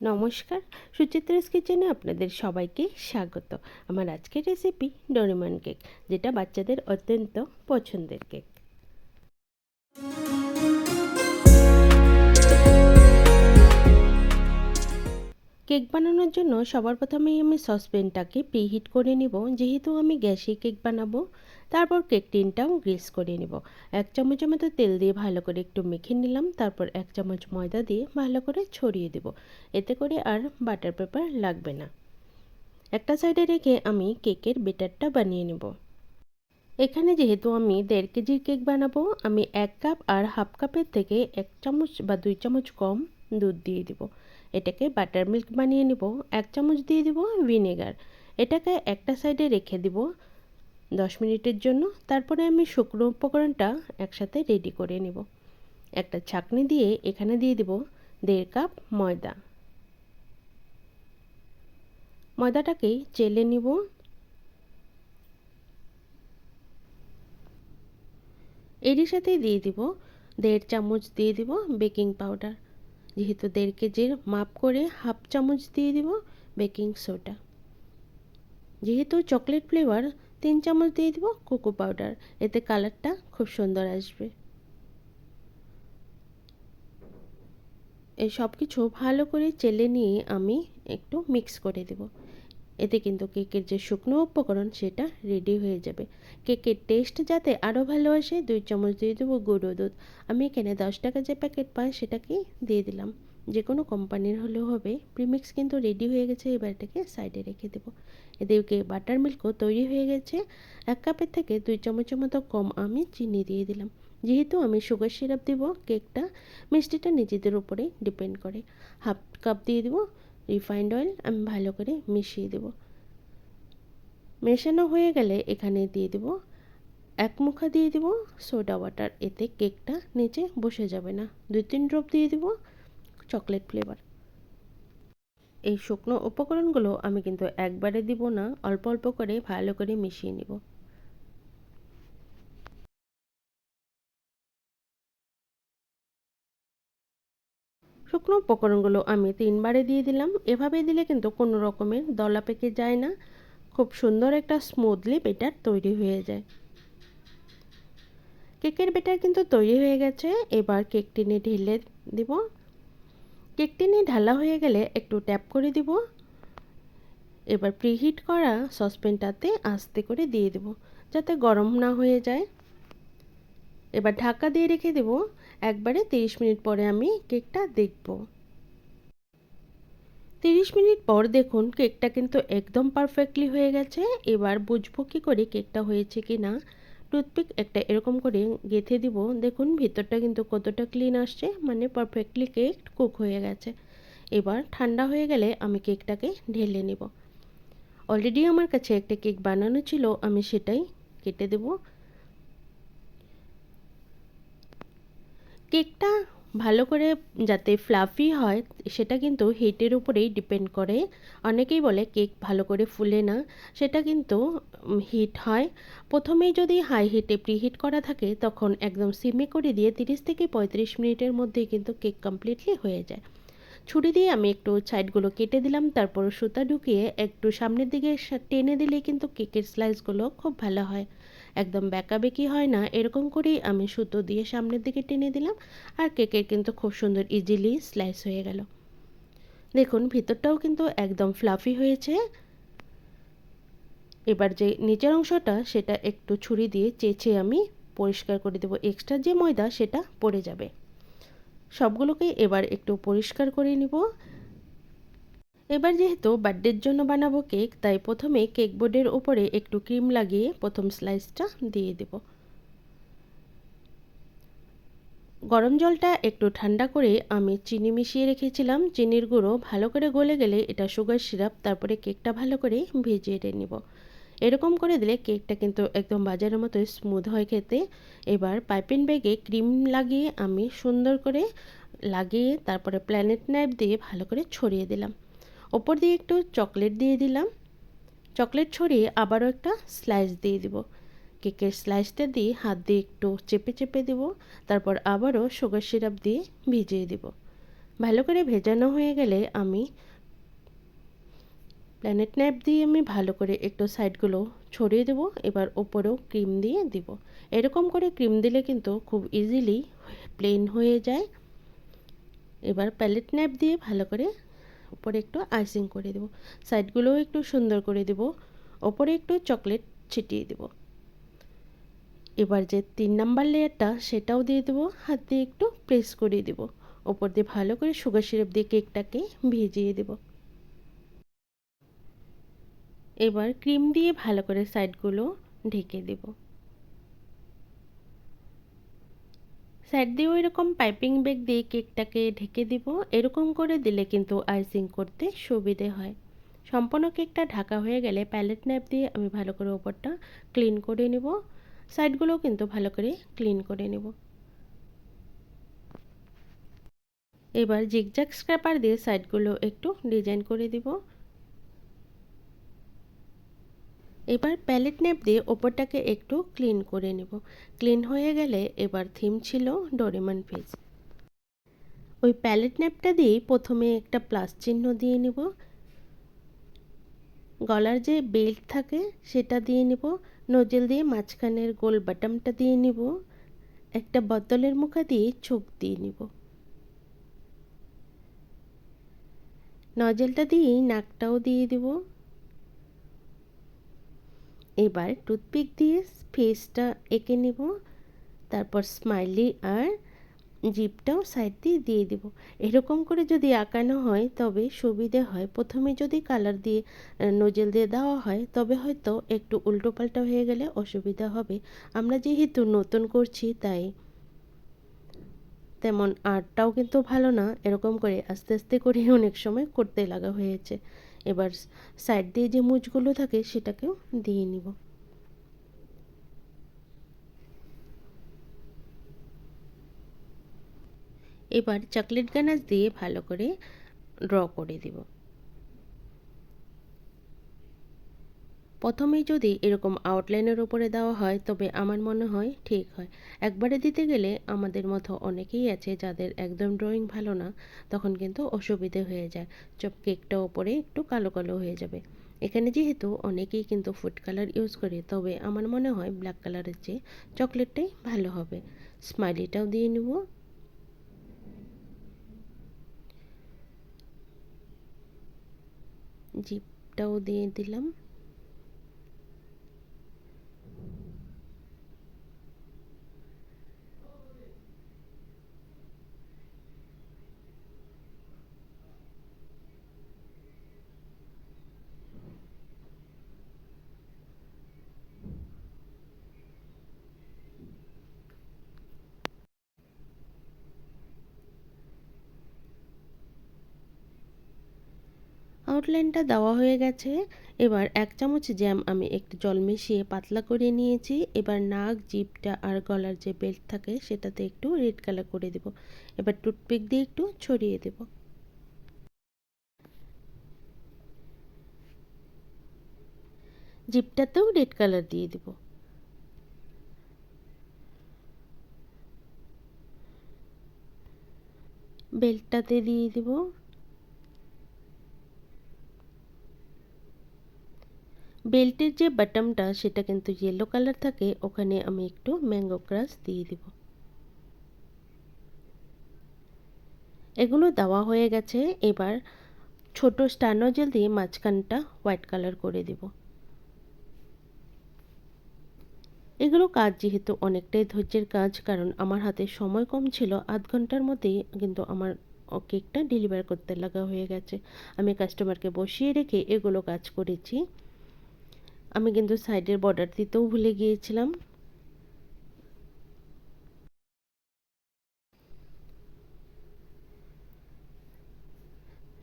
নমস্কার, সুচিত্রাস কিচেনে আপনাদের সবাইকে স্বাগত। আমার আজকের রেসিপি ডোরেমন কেক, যেটা বাচ্চাদের অত্যন্ত পছন্দের কেক। কেক বানানোর জন্য সবার প্রথমেই আমি সসপ্যানটাকে প্রিহিট করে নিব। যেহেতু আমি গ্যাসে কেক বানাবো, তারপর কেক টিনটাও গ্রিস করে নিব। 1 চামচের মতো তেল দিয়ে ভালো করে একটু মেখে নিলাম। তারপর 1 চামচ ময়দা দিয়ে ভালো করে ছড়িয়ে দেব। এতে করে আর বাটার পেপার লাগবে না। একটা সাইডে রেখে আমি কেকের ব্যাটারটা বানিয়ে নেব। এখানে যেহেতু আমি 1.5 কেজির কেক বানাবো, আমি 1 কাপ আর হাফ কাপের থেকে 1 চামচ বা 2 চামচ কম দুধ দিয়ে দিব। এটাকে বাটার মিল্ক বানিয়ে নেব। 1 চামচ দিয়ে দিব ভিনেগার। এটাকে একটা সাইডে রেখে দিব 10 মিনিটের জন্য। তারপরে আমি শুকনো উপকরণটা একসাথে রেডি করে নেব। একটা ছাঁকনি দিয়ে এখানে দিয়ে দিব 1.5 কাপ ময়দা। ময়দাটাকে চেলে নিব। এরই সাথে দিয়ে দিব 1.5 চামচ দিয়ে দিব বেকিং পাউডার। যেহেতু 1.5 কেজির মাপ করে হাফ চামচ দিয়ে দিব বেকিং সোডা। যেহেতু চকলেট ফ্লেভার 3 চামচ দিয়ে দিব কোকো পাউডার। এতে কালারটা খুব সুন্দর আসবে। এই সব কিছু ভালো করে চেলে নিয়ে আমি একটু মিক্স করে দেব। এতে কিন্তু কেকের যে শুকনো উপকরণ সেটা রেডি হয়ে যাবে। কেকের টেস্ট যাতে আরও ভালো আসে 2 চামচ দিয়ে দেবো গুঁড়ো দুধ। আমি এখানে 10 টাকা যে প্যাকেট পাই সেটাকেই দিয়ে দিলাম। যে কোনো কোম্পানির হলেও হবে। প্রিমিক্স কিন্তু রেডি হয়ে গেছে, এবার এটাকে সাইডে রেখে দেবো। এদিকে বাটার মিল্কও তৈরি হয়ে গেছে। 1 কাপের থেকে 2 চামচের মতো কম আমি চিনি দিয়ে দিলাম। যেহেতু আমি সুগার সিরাপ দিব, কেকটা মিষ্টিটা নিজেদের উপরে ডিপেন্ড করে। হাফ কাপ দিয়ে দেবো রিফাইন্ড অয়েল। আমি ভালো করে মিশিয়ে দেব। মেশানো হয়ে গেলে এখানে দিয়ে দেব 1 মুঠা দিয়ে দেব সোডা ওয়াটার। এতে কেকটা নিচে বসে যাবে না। 2-3 ড্রপ দিয়ে দেব চকলেট ফ্লেভার। এই শুকনো উপকরণগুলো আমি কিন্তু একবারে দিব না, অল্প অল্প করে ভালো করে মিশিয়ে নিব। শুকনো উপকরণগুলো আমি 3 বারে দিয়ে দিলাম। এভাবে দিলে কিন্তু কোনো রকমের দলা পেকে যায় না। খুব সুন্দর একটা স্মুথলি ব্যাটার তৈরি হয়ে যায়। কেকের ব্যাটার কিন্তু তৈরি হয়ে গেছে। এবার কেক টিনে ঢেলে দিব। কেক টিনে ঢালা হয়ে গেলে একটু ট্যাপ করে দিব। এবার প্রিহিট করা সসপ্যানটাতে আস্তে করে দিয়ে দেব, যাতে গরম না হয়ে যায়। এবার ঢাকা দিয়ে রেখে দেব। একবারে 30 মিনিট পরে আমি কেকটা দেখব। 30 মিনিট পর দেখুন কেকটা কিন্তু একদম পারফেক্টলি হয়ে গেছে। এবার বুঝবো কী করে কেকটা হয়েছে কি না। টুথপিক একটা এরকম করে গেঁথে দিব। দেখুন ভিতরটা কিন্তু কতটা ক্লিন আসছে, মানে পারফেক্টলি কেক কুক হয়ে গেছে। এবার ঠান্ডা হয়ে গেলে আমি কেকটাকে ঢেলে নেব। অলরেডি আমার কাছে একটা কেক বানানো ছিল, আমি সেটাই কেটে দেব। কেকটা ভালো করে যাতে ফ্লাফি হয় সেটা কিন্তু হিটের উপরেই ডিপেন্ড করে। অনেকেই বলে কেক ভালো করে ফুলে না, সেটা কিন্তু হিট হয়। প্রথমেই যদি হাই হিটে প্রিহিট করা থাকে তখন একদম সিমে করে দিয়ে 30 থেকে 35 মিনিটের মধ্যেই কিন্তু কেক কমপ্লিটলি হয়ে যায়। ছুরি দিয়ে আমি একটু সাইডগুলো কেটে দিলাম। তারপর সুতা ঢুকিয়ে একটু সামনের দিকে টেনে দিলে কিন্তু কেকের স্লাইসগুলো খুব ভালো হয়। একদম বেঁকাবেকি হয় না। এরকম করেই আমি সুতো দিয়ে সামনের দিকে টেনে দিলাম। আর কেকের কিন্তু খুব সুন্দর ইজিলি স্লাইস হয়ে গেল। দেখুন ভিতরটাও কিন্তু একদম ফ্লাফি হয়েছে। এবার যে নিচের অংশটা সেটা একটু ছুরি দিয়ে চেঁচে আমি পরিষ্কার করে দেবো। এক্সট্রা যে ময়দা সেটা পড়ে যাবে। সবগুলোকে এবার একটু পরিষ্কার করে নিব। এবার যেহেতু বার্থডের জন্য বানাবো কেক, তাই প্রথমে কেক বোর্ডের উপরে একটু ক্রিম লাগিয়ে প্রথম স্লাইসটা দিয়ে দেব। গরম জলটা একটু ঠান্ডা করে আমি চিনি মিশিয়ে রেখেছিলাম। চিনির গুঁড়ো ভালো করে গলে গেলে এটা সুগার সিরাপ। তারপরে কেকটা ভালো করে ভিজিয়ে নেব। এরকম করে দিলে কেকটা কিন্তু একদম বাজারের মতো স্মুথ হয় খেতে। এবার পাইপিং ব্যাগে ক্রিম লাগিয়ে আমি সুন্দর করে লাগিয়ে তারপরে প্ল্যানেট নাইফ দিয়ে ভালো করে ছড়িয়ে দিলাম। ওপর দিয়ে একটু চকলেট দিয়ে দিলাম। চকলেট ছড়িয়ে আবারও একটা স্লাইস দিয়ে দিব। কেকের স্লাইসটা দিয়ে হাত দিয়ে একটু চেপে চেপে দেব। তারপর আবারও সুগার সিরাপ দিয়ে ভিজিয়ে দেব। ভালো করে ভেজানো হয়ে গেলে আমি প্ল্যানেট নাইফ দিয়ে আমি ভালো করে একটু সাইডগুলো ছড়িয়ে দেবো। এবার ওপরেও ক্রিম দিয়ে দিব। এরকম করে ক্রিম দিলে কিন্তু খুব ইজিলি প্লেন হয়ে যায়। এবার প্যালেট নাইফ দিয়ে ভালো করে উপরে একটু আইসিং করে দেবো। সাইডগুলোও একটু সুন্দর করে দেবো। ওপরে একটু চকলেট ছিটিয়ে দেবো। এবার যে 3 নাম্বার লেয়ারটা সেটাও দিয়ে দেবো। হাত দিয়ে একটু প্রেস করে দেবো। ওপর দিয়ে ভালো করে সুগার সিরাপ দিয়ে কেকটাকে ভিজিয়ে দেবো। এবার ক্রিম দিয়ে ভালো করে সাইডগুলো ঢেকে দেব। সাইড দিয়েও এরকম পাইপিং ব্যাগ দিয়ে কেকটাকে ঢেকে দিব। এরকম করে দিলে কিন্তু আইসিং করতে সুবিধে হয়। সম্পূর্ণ কেকটা ঢাকা হয়ে গেলে প্যালেট নাইফ দিয়ে আমি ভালো করে ওপরটা ক্লিন করে নেব। সাইডগুলোও কিন্তু ভালো করে ক্লিন করে নেব। এবার জিগজ্যাগ স্ক্র্যাপার দিয়ে সাইডগুলো একটু ডিজাইন করে দিব। এবার প্যালেট নাইফ দিয়ে ওপরটাকে একটু ক্লিন করে নেব। ক্লিন হয়ে গেলে এবার থিম ছিল ডোরেমন ফিশ। ওই প্যালেট নাইফটা দিয়েই প্রথমে একটা প্লাস চিহ্ন দিয়ে নেব। গলার যে বেল্ট থাকে সেটা দিয়ে নেব। নোজেল দিয়ে মাঝখানের গোল বাটনটা দিয়ে নেব। একটা বোতলের মুখা দিয়ে চোখ দিয়ে নেব। নজেলটা দিয়েই নাকটাও দিয়ে দেব। এবার টুথপিক দিয়ে ফেসটা এঁকে নেব। তারপর স্মাইলি আর জিভটাও সাইড দিয়ে দিয়ে দেব। এরকম করে যদি আঁকানো হয় তবে সুবিধে হয়। প্রথমে যদি কালার দিয়ে নোজেল দিয়ে দেওয়া হয় তবে হয়তো একটু উল্টো পাল্টা হয়ে গেলে অসুবিধা হবে। আমরা যেহেতু নতুন করছি তাই তেমন আর্টটাও কিন্তু ভালো না। এরকম করে আস্তে আস্তে করে অনেক সময় করতে লাগা হয়েছে। এবার সাইড দিয়ে যে মুছগুলো থাকে সেটাকেও দিয়ে নিব। এবার চকলেট গানাশ দিয়ে ভালো করে ড্র করে দিব। প্রথমেই যদি এরকম আউটলাইনের উপরে দেওয়া হয় তবে আমার মনে হয় ঠিক হয়। একবারে দিতে গেলে আমাদের মতো অনেকেই আছে যাদের একদম ড্রয়িং ভালো না, তখন কিন্তু অসুবিধে হয়ে যায়। কেকটা ওপরে একটু কালো কালো হয়ে যাবে। এখানে যেহেতু অনেকেই কিন্তু ফুড কালার ইউজ করে, তবে আমার মনে হয় ব্ল্যাক কালারের চেয়ে চকলেটটাই ভালো হবে। স্মাইলিটাও দিয়ে নেব। জিপটাও দিয়ে দিলাম। আউটলাইনটা দেওয়া হয়ে গেছে। এবার 1 চামচ জ্যাম আমি একটু জল মিশিয়ে পাতলা করে নিয়েছি। এবার নাক, জিভটা আর গলার যে বেল্ট থাকে সেটাতে একটু রেড কালার করে দেব। এবার টুথপিক দিয়ে একটু ছড়িয়ে দেব। জিভটাতেও রেড কালার দিয়ে দেব। বেল্টটাতে দিয়ে দেব। বেল্টের যে বাটনটা সেটা কিন্তু ইয়েলো কালার থাকে, ওখানে আমি একটু ম্যাঙ্গো ক্রাশ দিয়ে দেব। এগুলো দেওয়া হয়ে গেছে। এবার ছোট স্টার নজেল দিয়ে মাঝখানটা হোয়াইট কালার করে দেব। এগুলো কাজ যেহেতু অনেকটাই ধৈর্যের কাজ, কারণ আমার হাতে সময় কম ছিল। আধ ঘন্টার মধ্যেই কিন্তু আমার কেকটা ডেলিভার করতে লাগা হয়ে গেছে। আমি কাস্টমারকে বসিয়ে রেখে এগুলো কাজ করেছি। আমি কিন্তু সাইডের বর্ডার দিতেও ভুলে গিয়েছিলাম।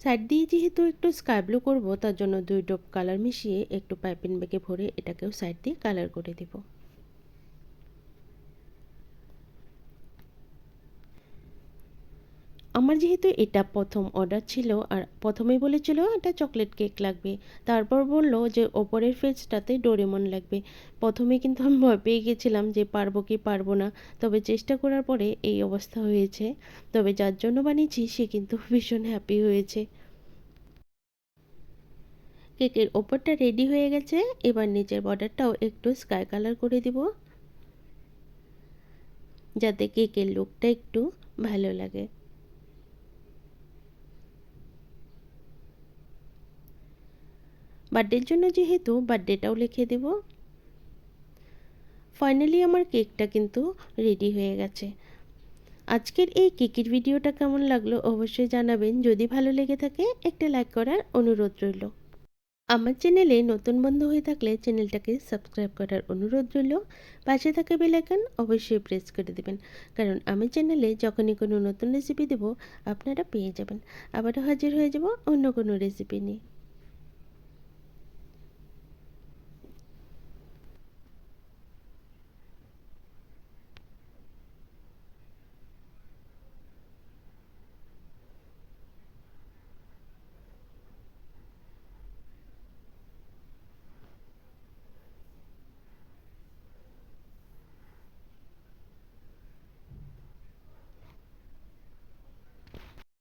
সাইড দিয়ে যেহেতু একটু স্কাই ব্লু করবো, তার জন্য 2 ড্রপ কালার মিশিয়ে একটু পাইপিং ব্যাগে ভরে এটাকেও সাইড দিয়ে কালার করে দেব। আমার যেহেতু এটা প্রথম অর্ডার ছিল আর প্রথমেই বলেছিল এটা চকলেট কেক লাগবে, তারপর বলল যে ওপরের ফেজটাতে ডোরেমন লাগবে। প্রথমে কিন্তু আমি ভয় পেয়ে গেছিলাম যে পারবো কি পারবো না, তবে চেষ্টা করার পরে এই অবস্থা হয়েছে। তবে যার জন্য বানিয়েছি সে কিন্তু ভীষণ হ্যাপি হয়েছে। কেকের ওপরটা রেডি হয়ে গেছে, এবার নিচের বর্ডারটাও একটু স্কাই কালার করে দিব, যাতে কেকের লুকটা একটু ভালো লাগে। বার্থডের জন্য যেহেতু বার্থডেটাও লিখে দেব। ফাইনালি আমার কেকটা কিন্তু রেডি হয়ে গেছে। আজকের এই কেকের ভিডিওটা কেমন লাগলো অবশ্যই জানাবেন। যদি ভালো লেগে থাকে একটা লাইক করার অনুরোধ রইল। আমার চ্যানেলে নতুন বন্ধু হয়ে থাকলে চ্যানেলটাকে সাবস্ক্রাইব করার অনুরোধ রইল। পাশে থাকা বেল আইকন অবশ্যই প্রেস করে দেবেন, কারণ আমি চ্যানেলে যখনই কোনো নতুন রেসিপি দেব আপনারা পেয়ে যাবেন। আবারও হাজির হয়ে যাব অন্য কোনো রেসিপি নিয়ে।